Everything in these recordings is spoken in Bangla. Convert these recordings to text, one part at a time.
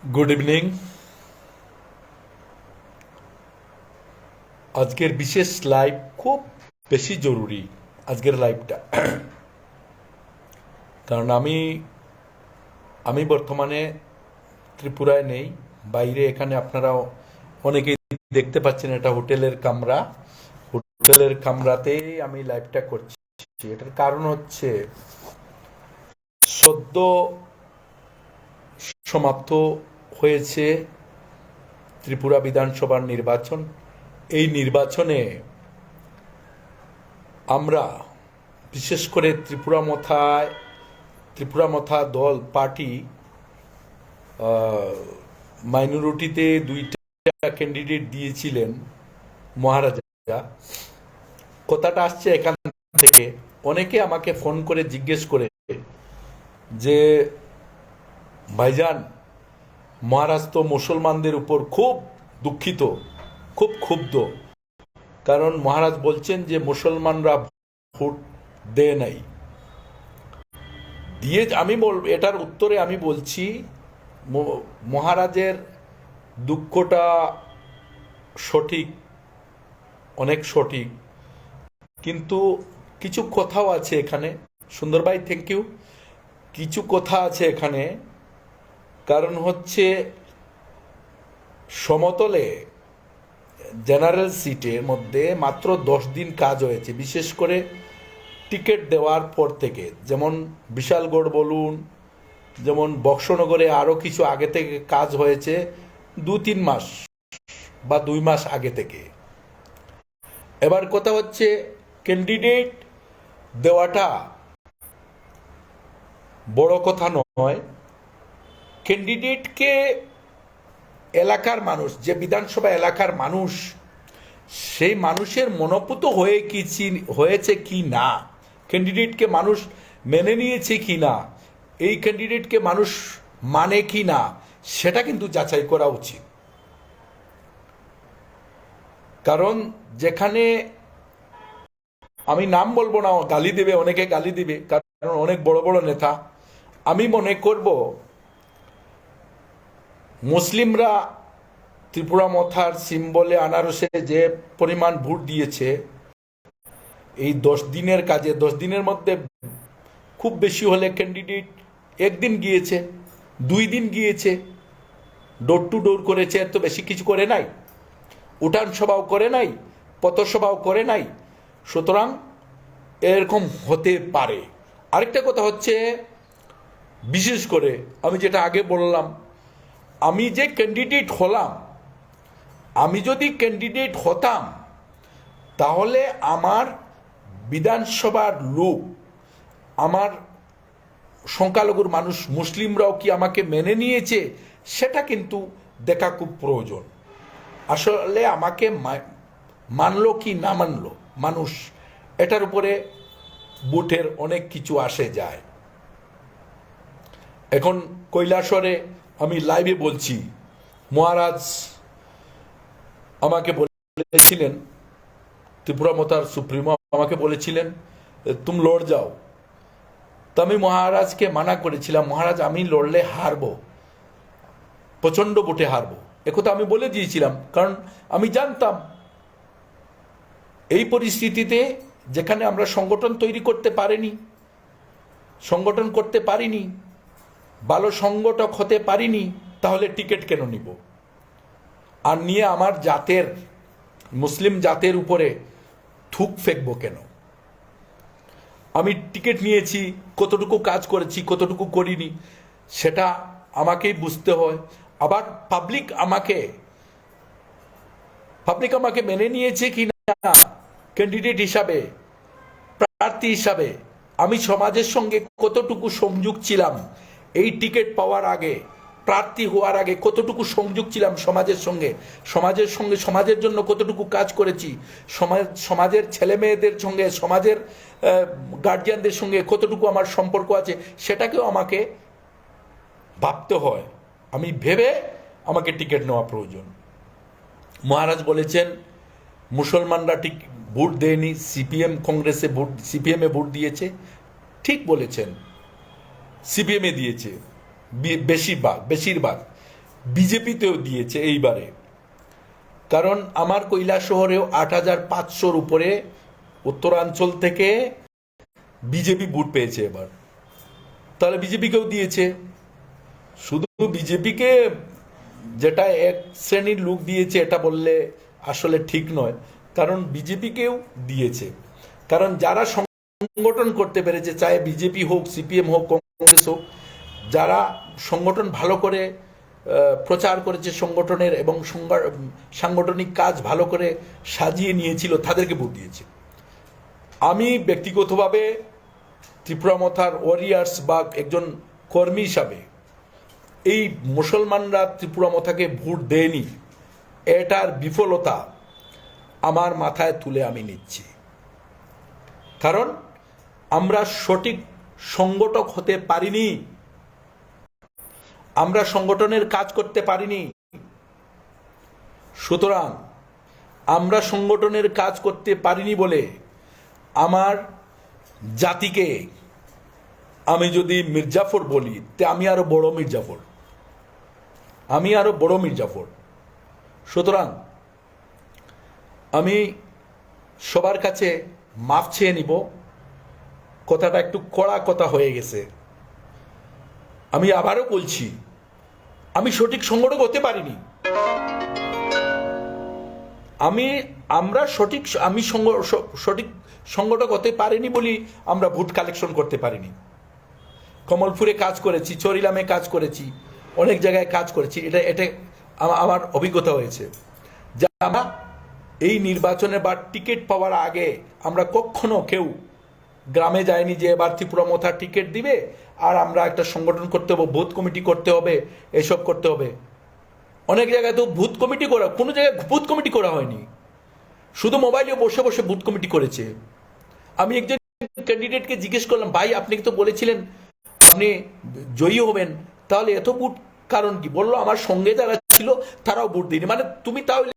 Good evening. আজকের বিশেষ লাইভ খুব বেশি জরুরি। আজকের লাইভটা কারণ আমি আমি বর্তমানে ত্রিপুরায় নেই, বাইরে। এখানে আপনারা অনেকেই দেখতে পাচ্ছেন, এটা হোটেলের কামরা। হোটেলের কামরাতেই আমি লাইভটা করছি। এটার কারণ হচ্ছে সদ্য সমাপ্ত হয়েছে ত্রিপুরা বিধানসভার নির্বাচন। এই নির্বাচনে আমরা বিশেষ করে ত্রিপুরা মথা দল পার্টি মাইনরিটিতে দুইটা ক্যান্ডিডেট দিয়েছিলেন মহারাজা। কথাটা আসছে এখান থেকে। অনেকে আমাকে ফোন করে জিজ্ঞেস করে যে ভাইজান, মহারাজ তো মুসলমানদের উপর খুব দুঃখিত, খুব ক্ষুব্ধ, কারণ মহারাজ বলছেন যে মুসলমানরা ভোট দেয় নাই। আমি এটার উত্তরে আমি বলছি, মহারাজের দুঃখটা সঠিক, অনেক সঠিক, কিন্তু কিছু কথাও আছে এখানে। সুন্দর ভাই, থ্যাংক ইউ। কিছু কথা আছে এখানে। কারণ হচ্ছে সমতলে জেনারেল সিটের মধ্যে মাত্র 10 দিন কাজ হয়েছে, বিশেষ করে টিকিট দেওয়ার পর থেকে। যেমন বিশালগড় বলুন, যেমন বক্সনগরে আরও কিছু আগে থেকে কাজ হয়েছে, 2-3 মাস বা 2 মাস আগে থেকে। এবার কথা হচ্ছে ক্যান্ডিডেট দেওয়াটা বড় কথা নয়। ক্যান্ডিডেটকে এলাকার মানুষ, যে বিধানসভা এলাকার মানুষ, সেই মানুষের মনোপুত হয়েছে কি না, ক্যান্ডিডেটকে মানুষ মেনে নিয়েছে কি না, এই ক্যান্ডিডেটকে মানুষ মানে কি না, সেটা কিন্তু যাচাই করা উচিত। কারণ যেখানে, আমি নাম বলবো না, গালি দেবে, অনেকে গালি দিবে, কারণ অনেক বড় বড় নেতা। আমি মনে করব মুসলিমরা ত্রিপুরা মথার সিম্বলে আনারসে যে পরিমাণ ভোট দিয়েছে, এই 10 দিনের কাজে, 10 দিনের মধ্যে খুব বেশি হলে ক্যান্ডিডেট 1 দিন গিয়েছে, 2 দিন গিয়েছে, ডোর টু ডোর করেছে, এত বেশি কিছু করে নাই, উঠান সভাও করে নাই, পথসভাও করে নাই। সুতরাং এরকম হতে পারে। আরেকটা কথা হচ্ছে, বিশেষ করে আমি যেটা আগে বললাম, আমি যে ক্যান্ডিডেট হলাম, আমি যদি ক্যান্ডিডেট হতাম, তাহলে আমার বিধানসভার লোক, আমার সংখ্যালঘুর মানুষ, মুসলিমরাও কি আমাকে মেনে নিয়েছে, সেটা কিন্তু দেখা খুব প্রয়োজন। আসলে আমাকে মানলো কি না মানলো মানুষ, এটার উপরে ভোটের অনেক কিছু আসে যায়। এখন কৈলাসরে আমি লাইভে বলছি, মহারাজ আমাকে বলেছিলেন, ত্রিপুরা মথার সুপ্রিমো আমাকে বলেছিলেন তুমি লড় যাও। তো আমি মহারাজকে মানা করেছিলাম, মহারাজ আমি লড়লে হারবো, প্রচণ্ড ভোটে হারবো, একথা আমি বলে দিয়েছিলাম। কারণ আমি জানতাম এই পরিস্থিতিতে, যেখানে আমরা সংগঠন তৈরি করতে পারিনি, ভালো সংগঠক হতে পারিনি, তাহলে টিকিট কেন নিব? আর নিয়ে আমার জাতের, মুসলিম জাতের উপরে থুক ফেকবো কেন? আমি টিকিট নিয়েছি, কতটুকু কাজ করেছি, কতটুকু করিনি, সেটা আমাকেই বুঝতে হয়। আবার পাবলিক আমাকে মেনে নিয়েছে কি না ক্যান্ডিডেট হিসাবে, প্রার্থী হিসাবে, আমি সমাজের সঙ্গে কতটুকু সংযোগ ছিলাম, এই টিকিট পাওয়ার আগে, প্রার্থী হওয়ার আগে কতটুকু সংযোগ ছিলাম সমাজের সঙ্গে, সমাজের জন্য কতটুকু কাজ করেছি, সমাজের ছেলে মেয়েদের সঙ্গে, সমাজের গার্জিয়ানদের সঙ্গে কতটুকু আমার সম্পর্ক আছে, সেটাকেও আমাকে ভাবতে হয়। আমি ভেবে আমাকে টিকিট নেওয়া প্রয়োজন। মহারাজ বলেছেন মুসলমানরা ঠিক ভোট দেয়নি, সিপিএমে ভোট দিয়েছে। ঠিক বলেছেন, সিপিএমে দিয়েছে বেশিরভাগ। বিজেপিতেও দিয়েছে এইবারে। কারণ আমার কৈলাসহরেও ৮৫০০-র উপরে উত্তরাঞ্চল থেকে বিজেপি ভোট পেয়েছে এবার। তাহলে বিজেপিকেও দিয়েছে। শুধু বিজেপিকে যেটা এক শ্রেণীর লোক দিয়েছে এটা বললে আসলে ঠিক নয়, কারণ বিজেপিকেও দিয়েছে। কারণ যারা সংগঠন করতে পেরেছে, চাहे বিজেপি হোক, সিপিএম হোক, কংগ্রেস হোক, যারা সংগঠন ভালো করে প্রচার করেছে সংগঠনের এবং সাংগঠনিক কাজ ভালো করে সাজিয়ে নিয়েছিল, তাদেরকে ভোট দিয়েছে। আমি ব্যক্তিগতভাবে ত্রিপুরা মথার ওয়ারিয়ার্স বা একজন কর্মী হিসাবে এই মুসলমানরা ত্রিপুরা মথাকে ভোট দেয়নি, এটার বিফলতা আমার মাথায় তুলে আমি নিচ্ছি। কারণ আমরা সঠিক সংগঠক হতে পারিনি, আমরা সংগঠনের কাজ করতে পারিনি। সুতরাং আমরা সংগঠনের কাজ করতে পারিনি বলে আমার জাতিকে আমি যদি মির্জাফর বলি, তে আমি আরো বড় মির্জাফর, আমি আরো বড় মির্জাফর। সুতরাং আমি সবার কাছে মাফ চেয়ে নিব, কথাটা একটু কড়া কথা হয়ে গেছে। আমি আবারও বলছি, আমি সঠিক সংগঠক হতে পারিনি। আমরা সঠিক সংগঠক হতে পারিনি বলি আমরা ভোট কালেকশন করতে পারিনি। কমলপুরে কাজ করেছি, চরিলামে কাজ করেছি, অনেক জায়গায় কাজ করেছি। এটা আমার অভিজ্ঞতা হয়েছে যে আমরা এই নির্বাচনে বা টিকিট পাওয়ার আগে আমরা কখনো কেউ গ্রামে যায়নি যে এবার ত্রিপুরা মথা টিকিট দিবে আর আমরা একটা সংগঠন করতে হবে, বুথ কমিটি করতে হবে, এসব করতে হবে। অনেক জায়গায় তো বুথ কমিটি করা, কোনো জায়গায় বুথ কমিটি করা হয়নি, শুধু মোবাইলে বসে বসে বুথ কমিটি করেছে। আমি একজন ক্যান্ডিডেটকে জিজ্ঞেস করলাম, ভাই আপনি তো বলেছিলেন আপনি জয়ী হবেন, তাহলে এত বুথ কারণ কি? বললো আমার সঙ্গে যারা ছিল তারাও ভোট দিইনি। মানে তুমি তাহলে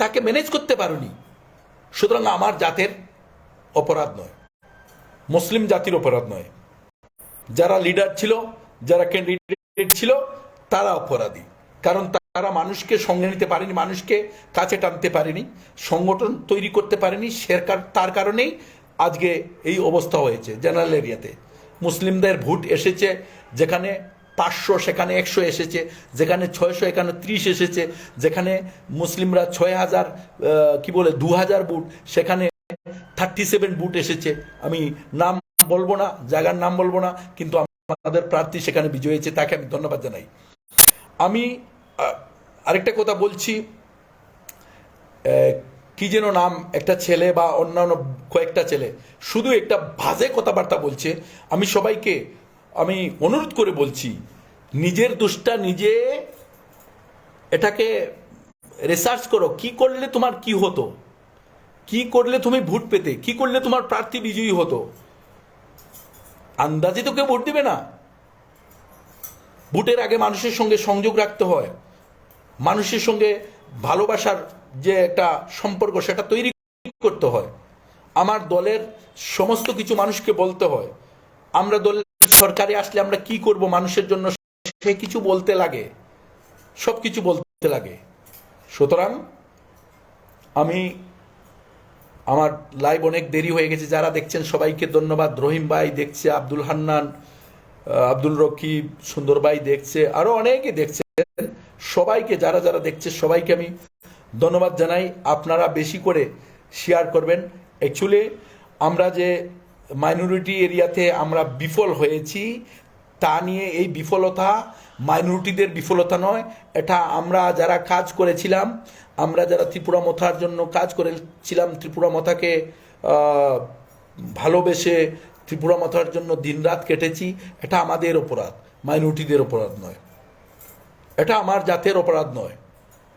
তাকে ম্যানেজ করতে পারোনি। সুতরাং আমার জাতের অপরাধ নয়, মুসলিম জাতির অপরাধ নয়, যারা লিডার ছিল, যারা ক্যান্ডিডেট ছিল তারা অপরাধী। কারণ তারা মানুষকে সঙ্গে নিতে পারেনি, মানুষকে কাছে টানতে পারেনি, সংগঠন তৈরি করতে পারেনি। তার কারণেই আজকে এই অবস্থা হয়েছে। জেনারেল এরিয়াতে মুসলিমদের ভোট এসেছে, যেখানে 500 সেখানে 100 এসেছে, যেখানে 600 এখানে 30 এসেছে, যেখানে মুসলিমরা 6000 2000 ভোট, সেখানে 37 ভোট এসেছে। আমি নাম বলবো না, জায়গার নাম বলবো না, কিন্তু আমাদের প্রার্থী সেখানে বিজয়ী হয়েছে, তাকে আমি ধন্যবাদ জানাই। আমি আরেকটা কথা বলছি, কি যেন নাম, একটা ছেলে বা অন্যান্য কয়েকটা ছেলে শুধু একটা বাজে কথাবার্তা বলছে। আমি সবাইকে আমি অনুরোধ করে বলছি, নিজের দোষটা নিজে এটাকে রিসার্চ করো। কি করলে তোমার কি হতো, কি করলে তুমি ভোট পেতে, কি করলে তোমার প্রার্থী বিজয়ী হতো। আন্দাজে তো কেউ ভোট দিবে না। ভোটের আগে মানুষের সঙ্গে সংযোগ রাখতে হয়, মানুষের সঙ্গে ভালোবাসার যে একটা সম্পর্ক সেটা তৈরি করতে হয়। আমার দলের সমস্ত কিছু মানুষকে বলতে হয়। আমরা দলের সরকারে আসলে আমরা কি করব মানুষের জন্য, সে কিছু বলতে লাগে, সব কিছু বলতে লাগে। সুতরাং আমার লাইভ অনেক দেরি হয়ে গেছে, যারা দেখছেন সবাইকে ধন্যবাদ। রহিম ভাই দেখছে, আব্দুল হান্নান, আব্দুল রকিব, সুন্দর ভাই দেখছে, আরো অনেকে দেখছে। সবাইকে যারা যারা দেখছে সবাইকে আমি ধন্যবাদ জানাই। আপনারা বেশি করে শেয়ার করবেন। অ্যাকচুয়ালি আমরা যে মাইনরিটি এরিয়াতে আমরা বিফল হয়েছি, তা নিয়ে এই বিফলতা মাইনরিটিদের বিফলতা নয়, এটা আমরা যারা কাজ করেছিলাম, আমরা যারা ত্রিপুরা মথার জন্য কাজ করেছিলাম, ত্রিপুরা মথাকে ভালোবেসে ত্রিপুরা মথার জন্য দিনরাত কেটেছি, এটা আমাদের অপরাধ, মাইনরিটিদের অপরাধ নয়, এটা আমার জাতের অপরাধ নয়।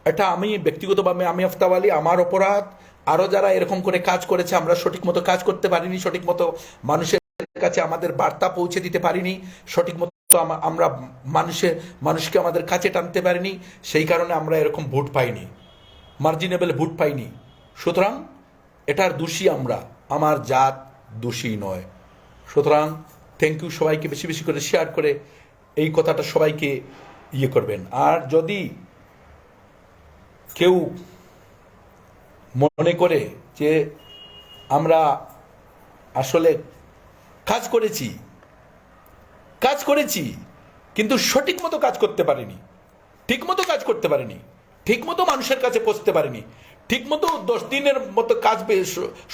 এটা আমি ব্যক্তিগতভাবে আমি আফতাব আলী, আমার অপরাধ। আরও যারা এরকম করে কাজ করেছে, আমরা সঠিক মতো কাজ করতে পারিনি, সঠিক মতো মানুষের কাছে আমাদের বার্তা পৌঁছে দিতে পারিনি, সঠিক মতো আমরা মানুষকে আমাদের কাছে টানতে পারিনি, সেই কারণে আমরা এরকম ভোট পাইনি, মার্জিনেবল ভোট পাইনি। সুতরাং এটার দোষী আমরা, আমার জাত দোষী নয়। সুতরাং থ্যাংক ইউ সবাইকে, বেশি বেশি করে শেয়ার করে এই কথাটা সবাইকে ইয়ে করবেন। আর যদি কেউ মনে করে যে আমরা আসলে কাজ করেছি কিন্তু সঠিক মতো কাজ করতে পারিনি, ঠিক মতো কাজ করতে পারিনি, ঠিক মতো মানুষের কাছে পৌঁছতে পারিনি, ঠিক মতো 10 দিনের মতো কাজ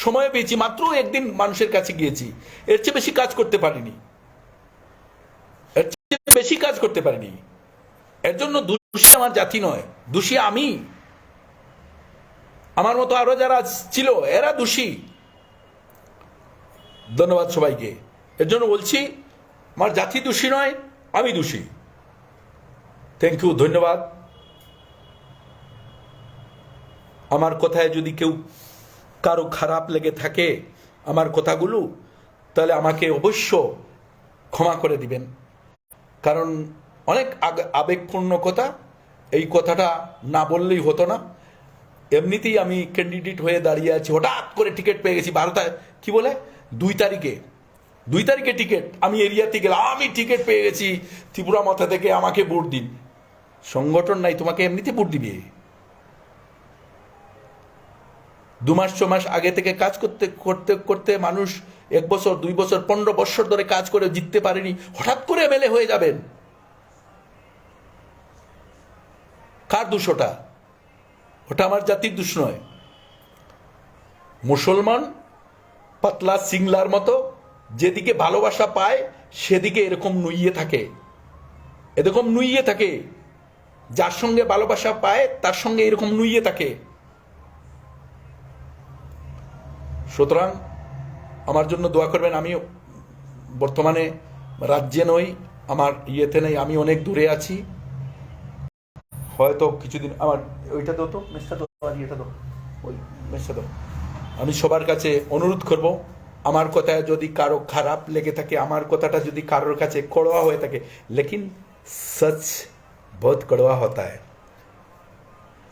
সময় পেয়েছি, মাত্র একদিন মানুষের কাছে গিয়েছি, এর চেয়ে বেশি কাজ করতে পারিনি, এর চেয়ে বেশি কাজ করতে পারিনি। এর জন্য দোষী আমার জাতি নয়, দোষী আমি, আমার মতো আরো যারা ছিল এরা দোষী। ধন্যবাদ সবাইকে। এর জন্য বলছি আমার জাতি দোষী নয়, আমি দোষী। থ্যাংক ইউ, ধন্যবাদ। আমার কথায় যদি কেউ কারো খারাপ লেগে থাকে আমার কথাগুলো, তাহলে আমাকে অবশ্য ক্ষমা করে দিবেন, কারণ অনেক আবেগপূর্ণ কথা, এই কথাটা না বললেই হতো না। এমনিতেই আমি ক্যান্ডিডেট হয়ে দাঁড়িয়ে আছি, হঠাৎ করে টিকিট পেয়ে গেছি 12টায়, কি বলে 2 তারিখে টিকিট, আমি এরিয়াতে গেলাম, আমি টিকিট পেয়ে গেছি ত্রিপুরা মাথা থেকে, আমাকে ভোট দিন। সংগঠন নাই, তোমাকে এমনিতে ভোট দিবে। 2 মাস 6 মাস আগে থেকে কাজ করতে করতে করতে মানুষ 1 বছর 2 বছর 15 বছর ধরে কাজ করে জিততে পারেনি, হঠাৎ করে এমএলএ হয়ে যাবেন। কার দোষ ওটা? ওটা আমার জাতির দোষ নয়। মুসলমান পাতলা সিংলার মতো যেদিকে ভালোবাসা পায় সেদিকে এরকম নুইয়ে থাকে, যার সঙ্গে ভালোবাসা পায় তার সঙ্গে এরকম নুইয়ে থাকে। সুতরাং আমার জন্য দোয়া করবেন। আমি বর্তমানে রাজ্যে নই, আমার ইয়েতে নেই, আমি অনেক দূরে আছি। হয়তো কিছুদিন আমার ওইটা দাও তো, মেসটা দাও, আর ইয়েটা দাও, ওই মেসটা দাও। আমি সবার কাছে অনুরোধ করব, আমার কথায় যদি কারো খারাপ লেগে থাকে, আমার কথাটা যদি কারোর কাছে কড়वा হয়ে থাকে, लेकिन सच बहुत कड़वा होता है।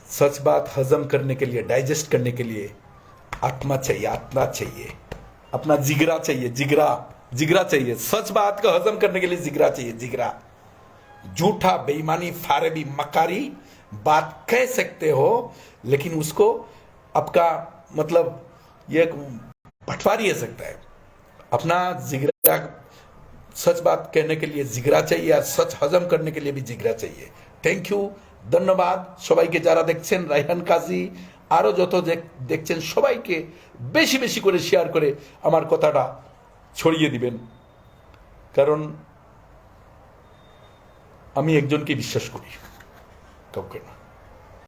सच बात हजम करने के लिए, डाइजेस्ट करने के लिए आत्मा चाहिए, अपना जिगरा चाहिए। सच बात को हजम करने के लिए जिगरा। झूठा, बेईमानी, फारेबी, मकारी बात कह सकते हो, लेकिन उसको आपका मतलब ये पटवारी है सकता है। अपना जिगरा, सच बात कहने के लिए जिगरा चाहिए, और सच हजम करने के लिए भी जिगरा चाहिए। थैंक यू, ধন্যবাদ সবাইকে যারা দেখছেন, রায়হান কাজী আরো যত দেখছেন সবাইকে বেশি বেশি করে শেয়ার করে আমার কথাটা ছড়িয়ে দিবেন, কারণ আমি একজনকে বিশ্বাস করি, কাউকে না।